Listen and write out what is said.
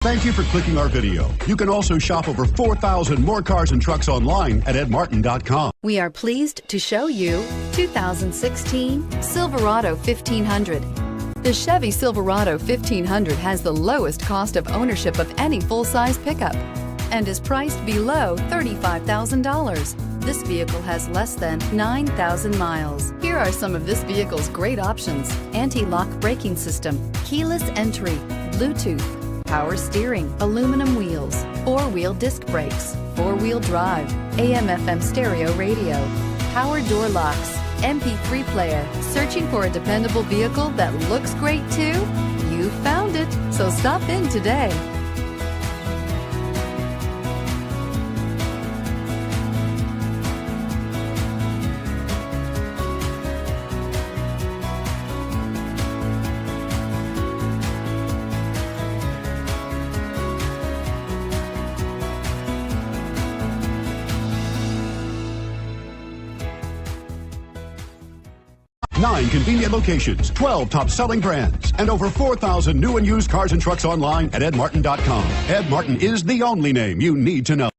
Thank you for clicking our video. You can also shop over 4,000 more cars and trucks online at edmartin.com. We are pleased to show you 2016 Silverado 1500. The Chevy Silverado 1500 has the lowest cost of ownership of any full-size pickup and is priced below $35,000. This vehicle has less than 9,000 miles. Here are some of this vehicle's great options: anti-lock braking system, keyless entry, Bluetooth, power steering, aluminum wheels, four-wheel disc brakes, four-wheel drive, AM/FM stereo radio, power door locks, MP3 player. Searching for a dependable vehicle that looks great too? You found it, so stop in today. Nine convenient locations, 12 top-selling brands, and over 4,000 new and used cars and trucks online at edmartin.com. Ed Martin is the only name you need to know.